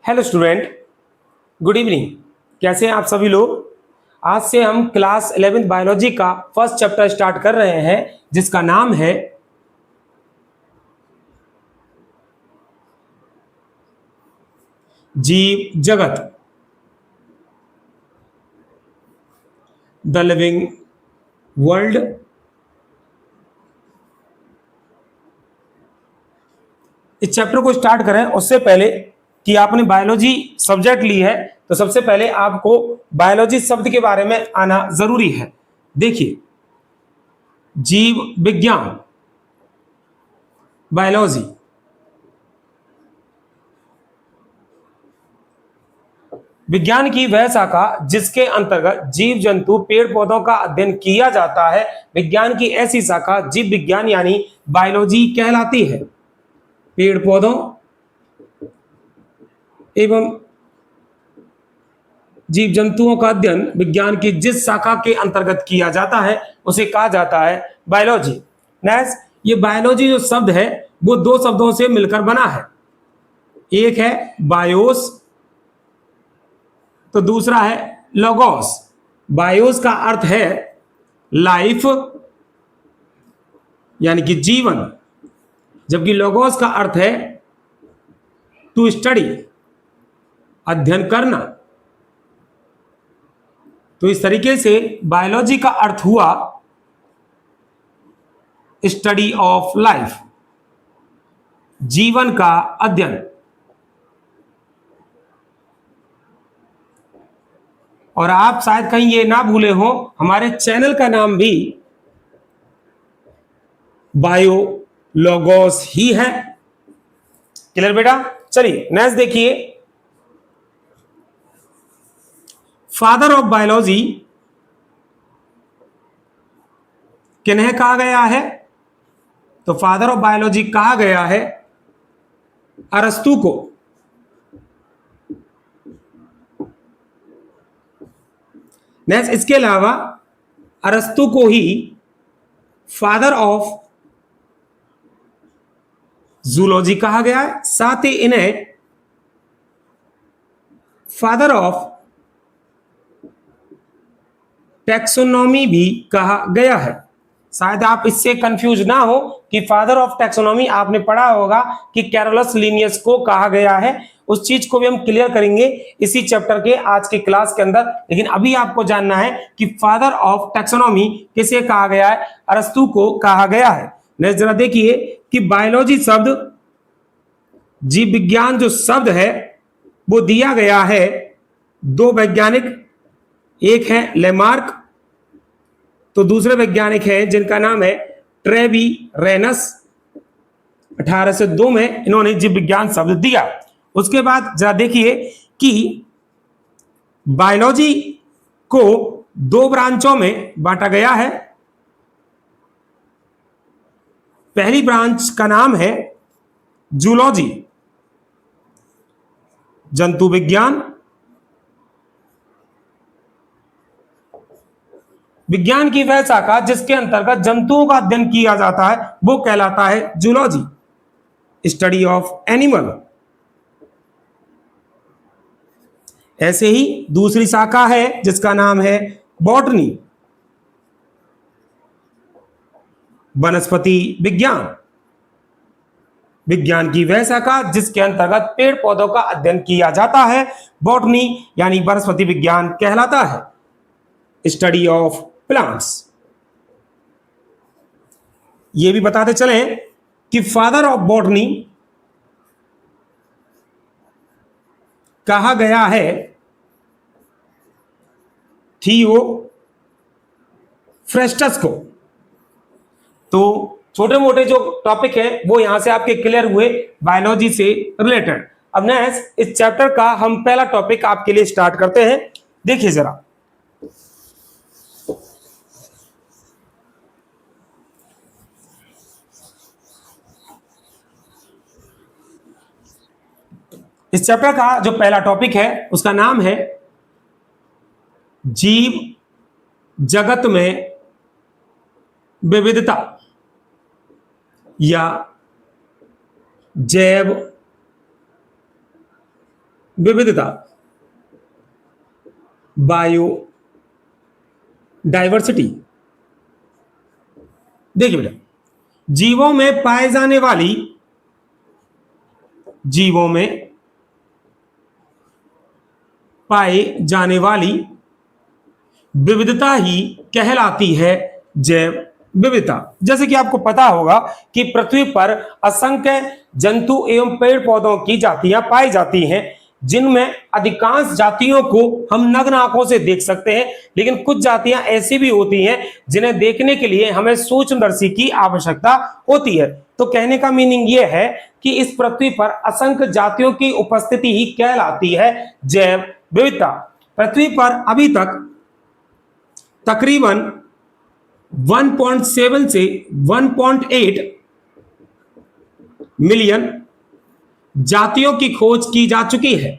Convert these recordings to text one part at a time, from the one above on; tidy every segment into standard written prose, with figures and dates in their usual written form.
Hello student, good evening. कैसे हैं आप सभी लोग। आज से हम क्लास 11th बायोलॉजी का फर्स्ट चैप्टर स्टार्ट कर रहे हैं जिसका नाम है जीव जगत, द लिविंग वर्ल्ड। इस चैप्टर को स्टार्ट करें उससे पहले कि आपने बायोलॉजी सब्जेक्ट ली है तो सबसे पहले आपको बायोलॉजी शब्द के बारे में आना जरूरी है। देखिए, जीव विज्ञान, बायोलॉजी, विज्ञान की वह शाखा जिसके अंतर्गत जीव जंतु पेड़ पौधों का अध्ययन किया जाता है। विज्ञान की ऐसी शाखा जीव विज्ञान यानी बायोलॉजी कहलाती है। पेड़ पौधों एवं जीव जंतुओं का अध्ययन विज्ञान की जिस शाखा के अंतर्गत किया जाता है उसे कहा जाता है बायोलॉजी। नेक्स्ट, ये बायोलॉजी जो शब्द है वो दो शब्दों से मिलकर बना है। एक है बायोस तो दूसरा है लोगोस। बायोस का अर्थ है लाइफ यानी कि जीवन, जबकि लोगोस का अर्थ है टू स्टडी, अध्ययन करना। तो इस तरीके से बायोलॉजी का अर्थ हुआ स्टडी ऑफ लाइफ, जीवन का अध्ययन। और आप शायद कहीं ये ना भूले हो, हमारे चैनल का नाम भी बायो लोगोस ही है। क्लियर बेटा। चलिए नेक्स्ट देखिए, फादर ऑफ बायोलॉजी किन्हें कहा गया है? तो फादर ऑफ बायोलॉजी कहा गया है अरस्तु को। नेक्स्ट, इसके अलावा अरस्तु को ही फादर ऑफ जूलॉजी कहा गया है। साथ ही इन्हें फादर ऑफ टैक्सोनॉमी भी कहा गया है। शायद आप इससे कंफ्यूज ना हो कि फादर ऑफ टैक्सोनॉमी आपने पढ़ा होगा कि कैरोलस लिनियस को कहा गया है। उस चीज को भी हम क्लियर करेंगे इसी चैप्टर के आज के क्लास के अंदर। लेकिन अभी आपको जानना है कि फादर ऑफ टैक्सोनॉमी किसे कहा गया है? अरस्तु को कहा गया है। नेक्स्ट जरा देखिए कि बायोलॉजी शब्द, जीव विज्ञान जो शब्द है वो दिया गया है दो वैज्ञानिक, एक है लेमार्क तो दूसरे वैज्ञानिक हैं जिनका नाम है ट्रेवी रेनस। 1802 में इन्होंने जीव विज्ञान शब्द दिया। उसके बाद जरा देखिए कि बायोलॉजी को दो ब्रांचों में बांटा गया है। पहली ब्रांच का नाम है जूलॉजी, जंतु विज्ञान। विज्ञान की वह शाखा जिसके अंतर्गत जंतुओं का अध्ययन किया जाता है वो कहलाता है जूलॉजी, स्टडी ऑफ एनिमल। ऐसे ही दूसरी शाखा है जिसका नाम है बॉटनी, वनस्पति विज्ञान। विज्ञान की वह शाखा जिसके अंतर्गत पेड़ पौधों का अध्ययन किया जाता है बॉटनी यानी वनस्पति विज्ञान कहलाता है, स्टडी ऑफ प्लांट्स। ये भी बताते चले कि फादर ऑफ बॉटनी कहा गया है थियो फ्रेस्टस को। तो छोटे मोटे जो टॉपिक है वो यहां से आपके क्लियर हुए बायोलॉजी से रिलेटेड। अब नेक्स्ट इस चैप्टर का हम पहला टॉपिक आपके लिए स्टार्ट करते हैं। देखिए जरा, इस चैप्टर का जो पहला टॉपिक है उसका नाम है जीव जगत में विविधता या जैव विविधता, बायो डाइवर्सिटी। देखिए बेटा, जीवों में पाए जाने वाली, जीवों में पाए जाने वाली विविधता ही कहलाती है जैव विविधता। जैसे कि आपको पता होगा कि पृथ्वी पर असंख्य जंतु एवं पेड़ पौधों की जातियां पाई जाती हैं, जिनमें अधिकांश जातियों को हम नग्न आंखों से देख सकते हैं, लेकिन कुछ जातियां ऐसी भी होती हैं जिन्हें देखने के लिए हमें सूक्ष्मदर्शी की आवश्यकता होती है। तो कहने का मीनिंग यह है कि इस पृथ्वी पर असंख्य जातियों की उपस्थिति ही कहलाती है जैव विविधता। पृथ्वी पर अभी तक तकरीबन 1.7 से 1.8 मिलियन जातियों की खोज की जा चुकी है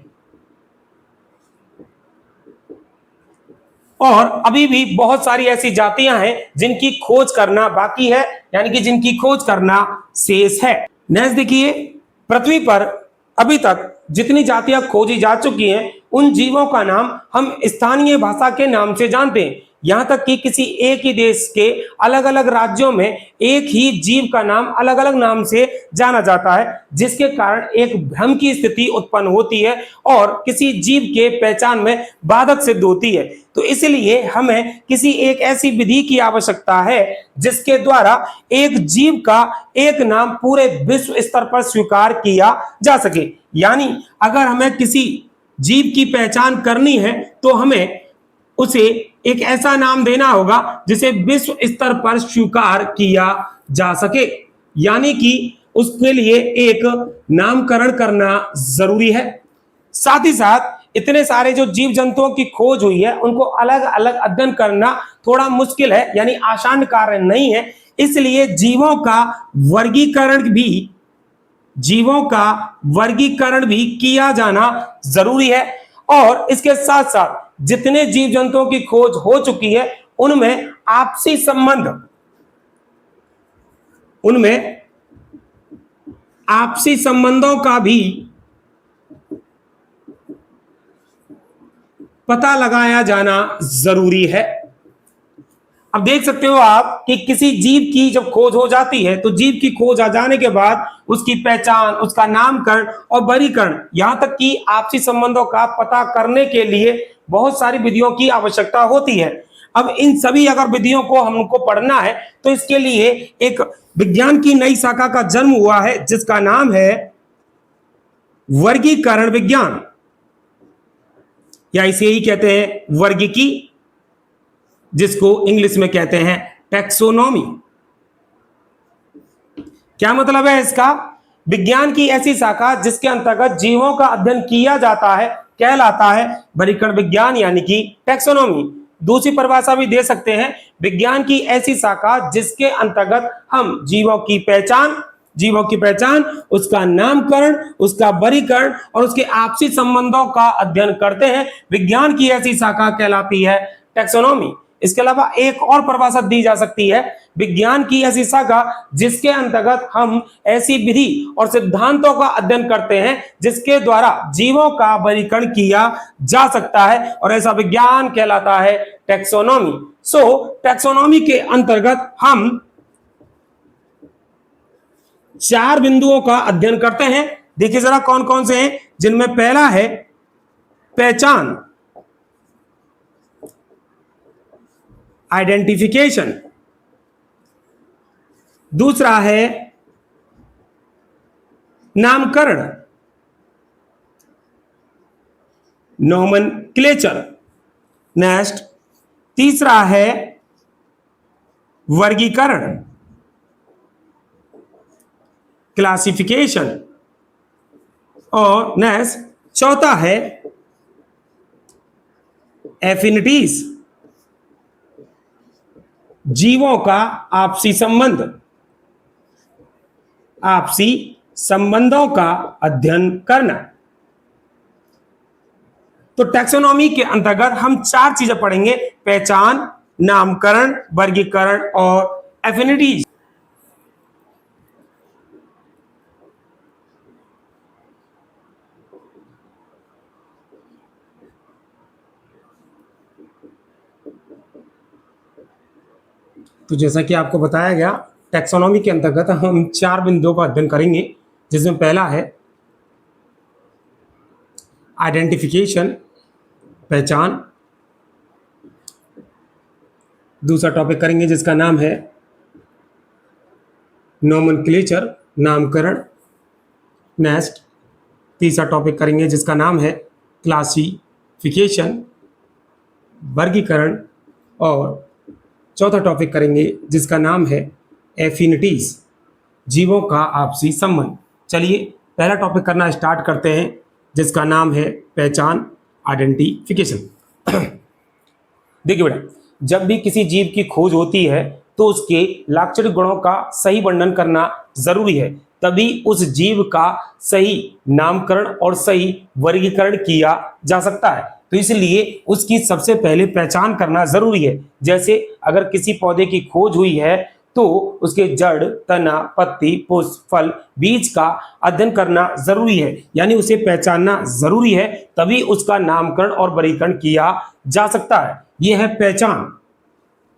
और अभी भी बहुत सारी ऐसी जातियां हैं जिनकी खोज करना बाकी है, यानी कि जिनकी खोज करना शेष है। नेक्स्ट देखिए, पृथ्वी पर अभी तक जितनी जातियां खोजी जा चुकी हैं उन जीवों का नाम हम स्थानीय भाषा के नाम से जानते हैं। यहां तक कि किसी एक ही देश के अलग अलग राज्यों में एक ही जीव का नाम अलग अलग नाम से जाना जाता है, जिसके कारण एक भ्रम की स्थिति उत्पन्न होती है और किसी जीव के पहचान में बाधक सिद्ध होती है। तो इसलिए हमें किसी एक ऐसी विधि की आवश्यकता है जिसके द्वारा एक जीव का एक नाम पूरे विश्व स्तर पर स्वीकार किया जा सके। यानी अगर हमें किसी जीव की पहचान करनी है तो हमें उसे एक ऐसा नाम देना होगा जिसे विश्व स्तर पर स्वीकार किया जा सके, यानी कि उसके लिए एक नामकरण करना जरूरी है। साथ ही साथ इतने सारे जो जीव जंतुओं की खोज हुई है उनको अलग अलग अध्ययन करना थोड़ा मुश्किल है, यानी आसान कार्य नहीं है। इसलिए जीवों का वर्गीकरण भी किया जाना जरूरी है। और इसके साथ साथ जितने जीव जंतुओं की खोज हो चुकी है उनमें आपसी संबंधों का भी पता लगाया जाना जरूरी है। अब देख सकते हो आप कि किसी जीव की जब खोज हो जाती है तो जीव की खोज आ जाने के बाद उसकी पहचान, उसका नामकरण और वर्गीकरण, यहां तक कि आपसी संबंधों का पता करने के लिए बहुत सारी विधियों की आवश्यकता होती है। अब इन सभी अगर विधियों को हमको पढ़ना है तो इसके लिए एक विज्ञान की नई शाखा का जन्म हुआ है जिसका नाम है वर्गीकरण विज्ञान, या इसे ही कहते हैं वर्गीकी, जिसको इंग्लिश में कहते हैं टैक्सोनॉमी। क्या मतलब है इसका? विज्ञान की ऐसी शाखा जिसके अंतर्गत जीवों का अध्ययन किया जाता है कहलाता है वर्गीकरण विज्ञान, यानी कि टैक्सोनॉमी। दूसरी परिभाषा भी दे सकते हैं, विज्ञान की ऐसी शाखा जिसके अंतर्गत हम जीवों की पहचान, उसका नामकरण, उसका वर्गीकरण और उसके आपसी संबंधों का अध्ययन करते हैं। विज्ञान की ऐसी शाखा कहलाती है टैक्सोनॉमी। इसके अलावा एक और परिभाषा दी जा सकती है, विज्ञान की ऐसी शाखा जिसके अंतर्गत हम ऐसी विधि और सिद्धांतों का अध्ययन करते हैं जिसके द्वारा जीवों का वर्गीकरण किया जा सकता है, और ऐसा विज्ञान कहलाता है टैक्सोनॉमी। टैक्सोनॉमी के अंतर्गत हम 4 बिंदुओं का अध्ययन करते हैं। देखिए जरा कौन कौन से हैं, जिनमें पहला है पहचान, आइडेंटिफिकेशन। दूसरा है नामकरण, नोमेनक्लेचर। नेक्स्ट, तीसरा है वर्गीकरण, क्लासिफिकेशन। और नेक्स्ट चौथा है एफिनिटीज, जीवों का आपसी संबंधों का अध्ययन करना। तो टैक्सोनॉमी के अंतर्गत हम 4 चीजें पढ़ेंगे, पहचान, नामकरण, वर्गीकरण और एफिनिटीज। तो जैसा कि आपको बताया गया, टैक्सोनॉमी के अंतर्गत हम 4 बिंदुओं का अध्ययन करेंगे, जिसमें पहला है आइडेंटिफिकेशन, पहचान। दूसरा टॉपिक करेंगे जिसका नाम है नोमेनक्लेचर, नामकरण। नेक्स्ट तीसरा टॉपिक करेंगे जिसका नाम है क्लासिफिकेशन, वर्गीकरण। और चौथा टॉपिक करेंगे जिसका नाम है एफिनिटीज, जीवों का आपसी संबंध। चलिए पहला टॉपिक करना स्टार्ट करते हैं, जिसका नाम है पहचान, आइडेंटिफिकेशन। देखिए बेटा, जब भी किसी जीव की खोज होती है तो उसके लाक्षणिक गुणों का सही वर्णन करना जरूरी है, तभी उस जीव का सही नामकरण और सही वर्गीकरण किया जा सकता है। तो इसलिए उसकी सबसे पहले पहचान करना जरूरी है। जैसे अगर किसी पौधे की खोज हुई है तो उसके जड़, तना, पत्ती, पुष्प, फल, बीज का अध्ययन करना जरूरी है, यानी उसे पहचानना जरूरी है, तभी उसका नामकरण और वर्गीकरण किया जा सकता है। यह है पहचान।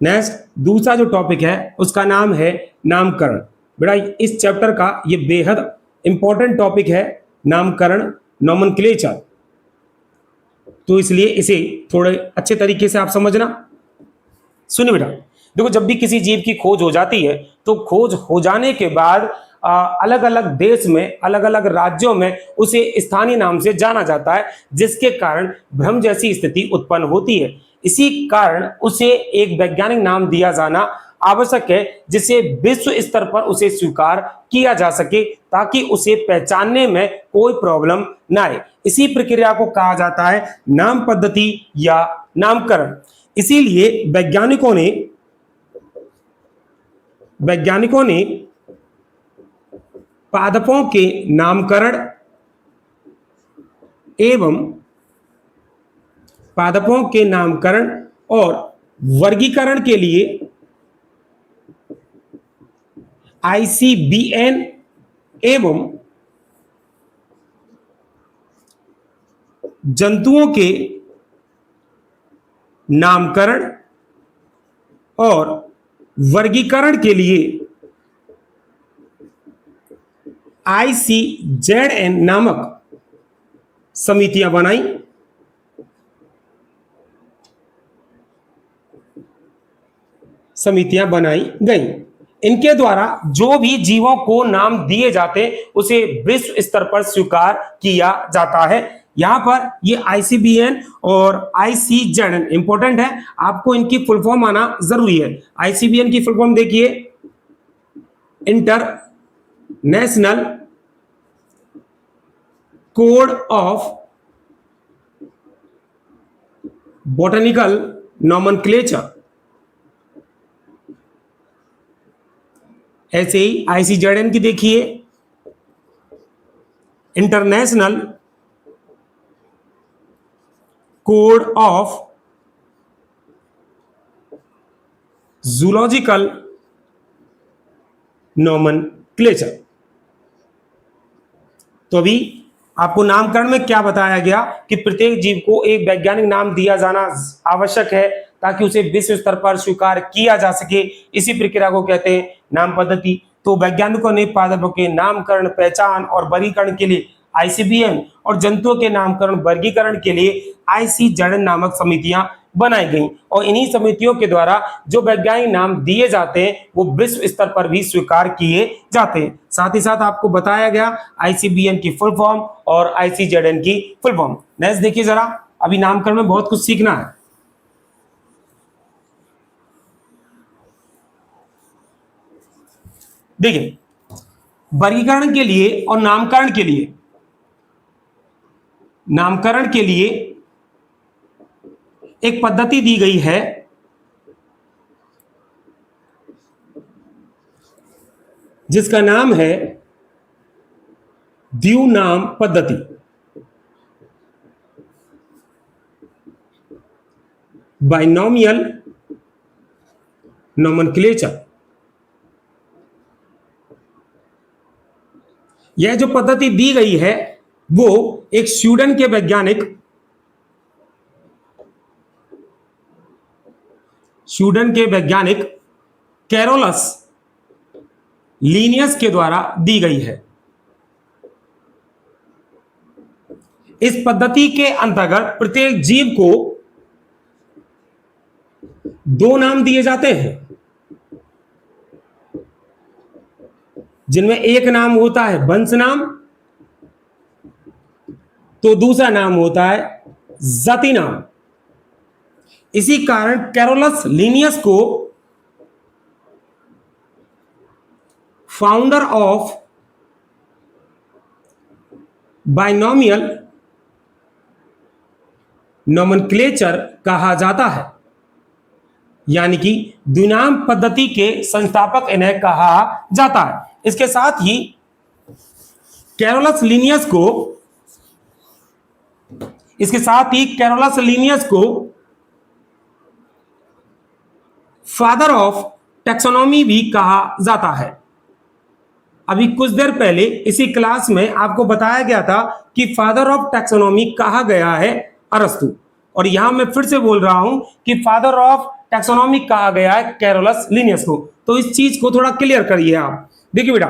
नेक्स्ट दूसरा जो टॉपिक है उसका नाम है नामकरण। बेटा इस चैप्टर का ये बेहद इंपॉर्टेंट टॉपिक है, नामकरण, नोमेनक्लेचर। तो इसलिए इसे थोड़े अच्छे तरीके से आप समझना। सुनिए बेटा, देखो जब भी किसी जीव की खोज हो जाती है तो खोज हो जाने के बाद अलग अलग देश में, अलग अलग राज्यों में उसे स्थानीय नाम से जाना जाता है, जिसके कारण भ्रम जैसी स्थिति उत्पन्न होती है। इसी कारण उसे एक वैज्ञानिक नाम दिया जाना आवश्यक है, जिसे विश्व स्तर पर उसे स्वीकार किया जा सके, ताकि उसे पहचानने में कोई प्रॉब्लम ना आए। इसी प्रक्रिया को कहा जाता है नाम पद्धति या नामकरण। इसीलिए वैज्ञानिकों ने पादपों के नामकरण और वर्गीकरण के लिए ICBN एवं जंतुओं के नामकरण और वर्गीकरण के लिए ICZN नामक समितियां बनाई। गई। इनके द्वारा जो भी जीवों को नाम दिए जाते उसे विश्व स्तर पर स्वीकार किया जाता है। यहां पर ये ICBN और ICZN इंपॉर्टेंट है, आपको इनकी फुल फॉर्म आना जरूरी है। ICBN की फुल फॉर्म देखिए, international code of botanical nomenclature. ऐसे ही ICZN की देखिए, international code of zoological nomenclature. तो अभी आपको नामकरण में क्या बताया गया कि प्रत्येक जीव को एक वैज्ञानिक नाम दिया जाना आवश्यक है, ताकि उसे विश्व स्तर पर स्वीकार किया जा सके। इसी प्रक्रिया को कहते हैं नाम पद्धति। तो वैज्ञानिकों ने पादपों के नामकरण, पहचान और वर्गीकरण के लिए ICBN और जंतुओं के नामकरण, वर्गीकरण के लिए ICZN नामक समितियां बनाई गई। और इन्हीं समितियों के द्वारा जो वैज्ञानिक नाम दिए जाते हैं वो विश्व स्तर पर भी स्वीकार किए जाते हैं। साथ ही साथ आपको बताया गया ICBN की फुल फॉर्म और ICZN की फुल फॉर्म। नेक्स्ट देखिए जरा, अभी नामकरण में बहुत कुछ सीखना है। देखिए वर्गीकरण के लिए और नामकरण के लिए एक पद्धति दी गई है, जिसका नाम है द्विनाम पद्धति। Binomial nomenclature. यह जो पद्धति दी गई है वो एक स्वीडन के वैज्ञानिक कैरोलस लीनियस के द्वारा दी गई है। इस पद्धति के अंतर्गत प्रत्येक जीव को दो नाम दिए जाते हैं, जिनमें एक नाम होता है वंश नाम, तो दूसरा नाम होता है जाति नाम। इसी कारण कैरोलस लीनियस को फाउंडर ऑफ बाइनोमियल नोमेनक्लेचर कहा जाता है, यानी कि द्विनाम पद्धति के संस्थापक इन्हें कहा जाता है। इसके साथ ही कैरोलस लीनियस को फादर ऑफ टैक्सोनॉमी भी कहा जाता है। अभी कुछ देर पहले इसी क्लास में आपको बताया गया था कि फादर ऑफ टैक्सोनॉमी कहा गया है अरस्तु, और यहां मैं फिर से बोल रहा हूं कि फादर ऑफ टैक्सोनॉमी कहा गया है कैरोलस लीनियस को। तो इस चीज को थोड़ा क्लियर करिए आप। देखिए बेटा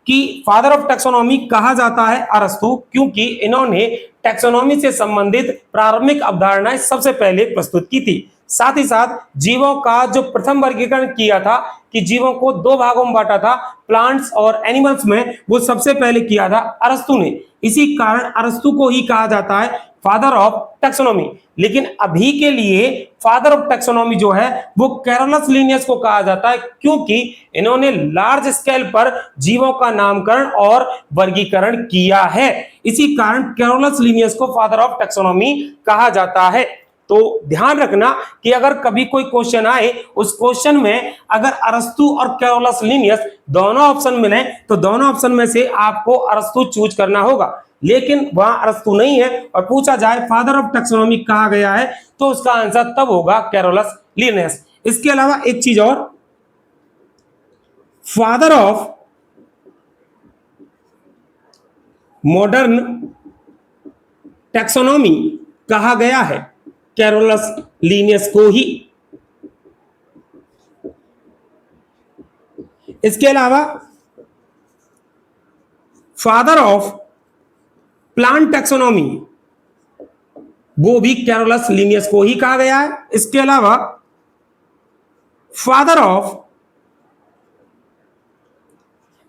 कि फादर ऑफ टैक्सोनॉमी कहा जाता है अरस्तु क्योंकि इन्होंने टैक्सोनॉमी से संबंधित प्रारंभिक अवधारणाएं सबसे पहले प्रस्तुत की थी। साथ ही साथ जीवों का जो प्रथम वर्गीकरण किया था कि जीवों को दो भागों में बांटा था, प्लांट्स और एनिमल्स में, वो सबसे पहले किया था अरस्तु ने। इसी कारण अरस्तु को ही कहा जाता है फादर ऑफ टैक्सोनॉमी। लेकिन अभी के लिए फादर ऑफ टैक्सोनॉमी जो है वो कैरोलस लीनियस को कहा जाता है क्योंकि इन्होंने लार्ज स्केल पर जीवों का नामकरण और वर्गीकरण किया है। इसी कारण कैरोलस लीनियस को फादर ऑफ टैक्सोनॉमी कहा जाता है। तो ध्यान रखना कि अगर कभी कोई क्वेश्चन आए, उस क्वेश्चन में अगर अरस्तु और कैरोलस लीनियस दोनों ऑप्शन मिले तो दोनों ऑप्शन में से आपको अरस्तु चूज करना होगा। लेकिन वहां अरस्तु नहीं है और पूछा जाए फादर ऑफ टैक्सोनॉमी कहा गया है तो उसका आंसर तब होगा कैरोलस लीनियस। इसके अलावा एक चीज और, फादर ऑफ मॉडर्न टैक्सोनॉमी कहा गया है कैरोलस लीनियस को ही। इसके अलावा फादर ऑफ प्लांट टैक्सोनॉमी वो भी कैरोलस लीनियस को ही कहा गया है। इसके अलावा फादर ऑफ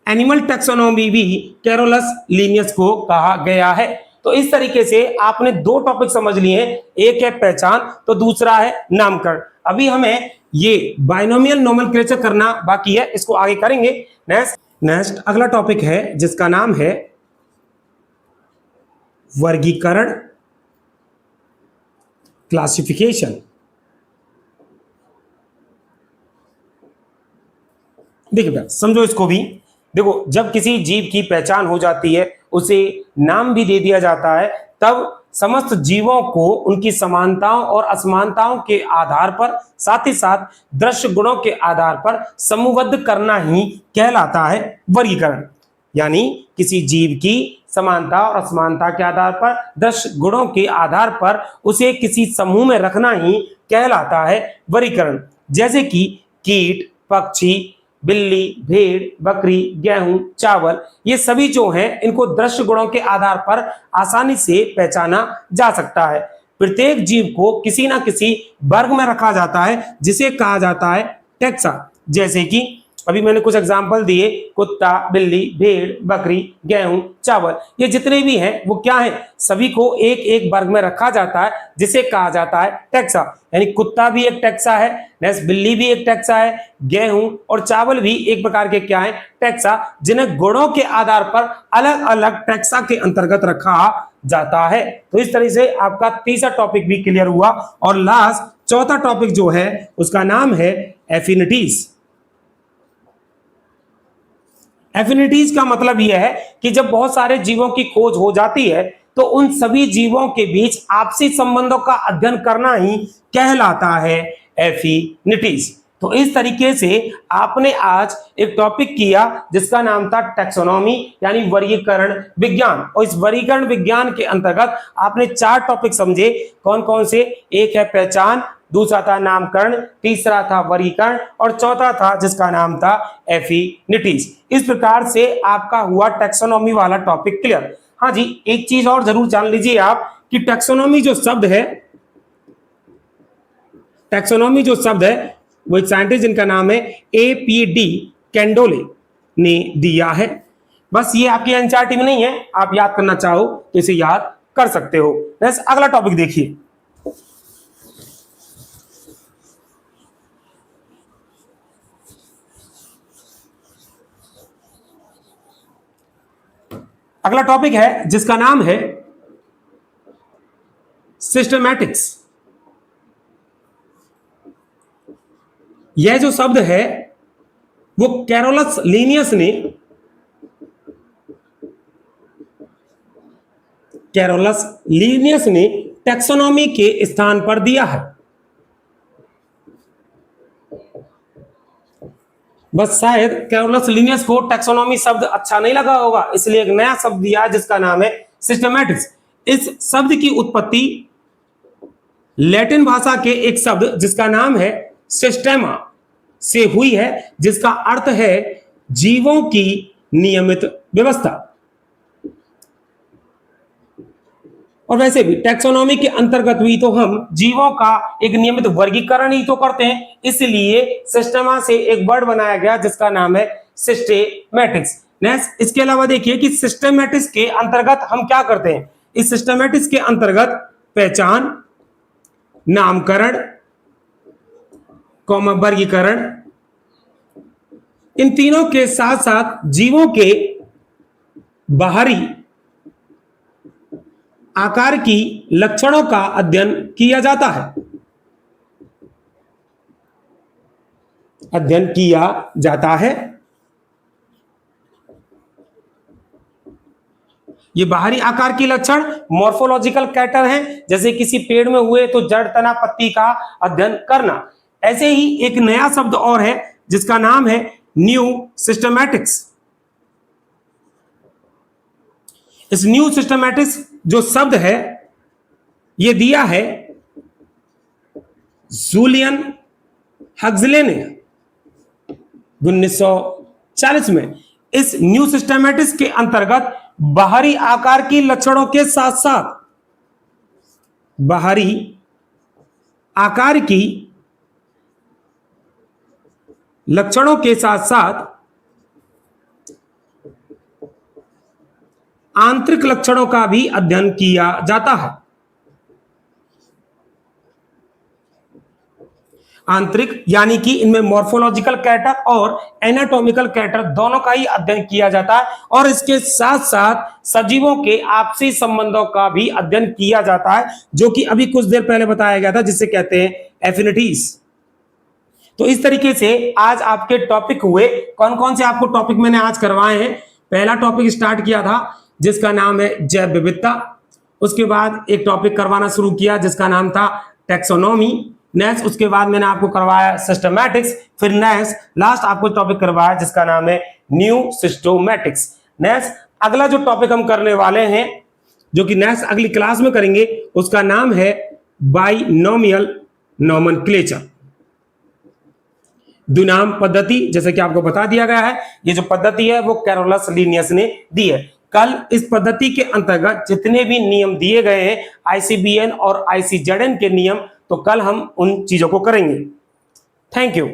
एनिमल टैक्सोनॉमी भी कैरोलस लीनियस को कहा गया है। तो इस तरीके से आपने दो टॉपिक समझ लिए हैं, एक है पहचान तो दूसरा है नामकरण। अभी हमें ये बाइनोमियल नोमेनक्लेचर करना बाकी है, इसको आगे करेंगे। नेक्स्ट अगला टॉपिक है जिसका नाम है वर्गीकरण, क्लासिफिकेशन। देखिए समझो इसको भी। देखो जब किसी जीव की पहचान हो जाती है, उसे नाम भी दे दिया जाता है, तब समस्त जीवों को उनकी समानताओं और असमानताओं के आधार पर, साथ ही साथ दृश्य गुणों के आधार पर समूहबद्ध करना ही कहलाता है वर्गीकरण। यानी किसी जीव की समानता और असमानता के आधार पर, दृश्य गुणों के आधार पर उसे किसी समूह में रखना ही कहलाता है वर्गीकरण। जैसे कि कीट, पक्षी, बिल्ली, भेड़, बकरी, गेहूं, चावल, ये सभी जो हैं इनको दृश्य गुणों के आधार पर आसानी से पहचाना जा सकता है। प्रत्येक जीव को किसी ना किसी वर्ग में रखा जाता है जिसे कहा जाता है टैक्सा। जैसे कि अभी मैंने कुछ एग्जाम्पल दिए, कुत्ता, बिल्ली, भेड़, बकरी, गेहूं, चावल, ये जितने भी हैं वो क्या हैं, सभी को एक एक वर्ग में रखा जाता है जिसे कहा जाता है टैक्सा। यानी कुत्ता भी एक टैक्सा है, नेक्स्ट बिल्ली भी एक टैक्सा है, गेहूं और चावल भी एक प्रकार के क्या है टैक्सा, जिन्हें गुणों के आधार पर अलग अलग टैक्सा के अंतर्गत रखा जाता है। तो इस तरह से आपका तीसरा टॉपिक भी क्लियर हुआ। और लास्ट चौथा टॉपिक जो है उसका नाम है एफिनिटीज। एफिनिटीज का मतलब यह है कि जब बहुत सारे जीवों की खोज हो जाती है तो उन सभी जीवों के बीच आपसी संबंधों का अध्ययन करना ही कहलाता है एफिनिटीज। तो इस तरीके से आपने आज एक टॉपिक किया जिसका नाम था टैक्सोनॉमी यानी वर्गीकरण विज्ञान। और इस वर्गीकरण विज्ञान के अंतर्गत आपने चार टॉपिक समझे। कौन कौन से? एक है पहचान, दूसरा था नामकरण, तीसरा था वर्गीकरण और चौथा था जिसका नाम था एफिनिटीज। इस प्रकार से आपका हुआ टैक्सोनॉमी वाला टॉपिक क्लियर। हाँ जी, एक चीज और जरूर जान लीजिए आप कि टैक्सोनॉमी जो शब्द है, टैक्सोनॉमी जो शब्द है वो एक साइंटिस्ट जिनका नाम है APD कैंडोले ने दिया है। बस ये आपकी एनसीईआरटी में नहीं है, आप याद करना चाहो तो इसे याद कर सकते हो। नेक्स्ट अगला टॉपिक देखिए। अगला टॉपिक है जिसका नाम है सिस्टमैटिक्स। यह जो शब्द है वो कैरोलस लीनियस ने टैक्सोनॉमी के स्थान पर दिया है। बस शायद कैरोलस लीनियस को टैक्सोनॉमी शब्द अच्छा नहीं लगा होगा, इसलिए एक नया शब्द दिया जिसका नाम है सिस्टमैटिक्स। इस शब्द की उत्पत्ति लैटिन भाषा के एक शब्द जिसका नाम है सिस्टेमा से हुई है, जिसका अर्थ है जीवों की नियमित व्यवस्था। और वैसे भी टैक्सोनॉमी के अंतर्गत भी तो हम जीवों का एक नियमित वर्गीकरण ही तो करते हैं, इसलिए सिस्टमा से एक वर्ड बनाया गया जिसका नाम है सिस्टेमैटिक्स। नेक्स्ट इसके अलावा देखिए कि सिस्टेमैटिक्स के अंतर्गत हम क्या करते हैं। इस सिस्टेमैटिक्स के अंतर्गत पहचान, नामकरण, वर्गीकरण, इन तीनों के साथ साथ जीवों के बाहरी आकार की लक्षणों का अध्ययन किया जाता है। ये बाहरी आकार की लक्षण मॉर्फोलॉजिकल कैरेक्टर हैं, जैसे किसी पेड़ में हुए तो जड़, तना, पत्ती का अध्ययन करना। ऐसे ही एक नया शब्द और है जिसका नाम है न्यू सिस्टमैटिक्स। इस न्यू सिस्टमैटिक्स जो शब्द है ये दिया है जूलियन हक्सले ने 1940 में। इस न्यू सिस्टमैटिक्स के अंतर्गत बाहरी आकार की लक्षणों के साथ साथ बाहरी आकार की लक्षणों के साथ साथ आंतरिक लक्षणों का भी अध्ययन किया जाता है। आंतरिक यानी कि इनमें मॉर्फोलॉजिकल कैरेक्टर और एनाटॉमिकल कैरेक्टर दोनों का ही अध्ययन किया जाता है, और इसके साथ साथ सजीवों के आपसी संबंधों का भी अध्ययन किया जाता है, जो कि अभी कुछ देर पहले बताया गया था, जिसे कहते हैं एफिनिटीज। तो इस तरीके से आज आपके टॉपिक हुए। कौन कौन से आपको टॉपिक मैंने आज करवाए हैं। पहला टॉपिक स्टार्ट किया था जिसका नाम है जैव विविधता। उसके बाद एक टॉपिक करवाना शुरू किया जिसका नाम था टैक्सोनॉमी। नेक्स्ट उसके बाद मैंने आपको करवाया सिस्टमैटिक्स। फिर नेक्स्ट लास्ट आपको टॉपिक करवाया जिसका नाम है न्यू सिस्टमैटिक्स। नेक्स्ट अगला जो टॉपिक हम करने वाले हैं, जो कि नेक्स्ट अगली क्लास में करेंगे, उसका नाम है बाइनोमियल नोमेनक्लेचर, द्विनाम पद्धति। जैसे कि आपको बता दिया गया है, ये जो पद्धति है वो कैरोलस लीनियस ने दी है। कल इस पद्धति के अंतर्गत जितने भी नियम दिए गए हैं, ICBN और ICZN के नियम, तो कल हम उन चीजों को करेंगे। Thank you.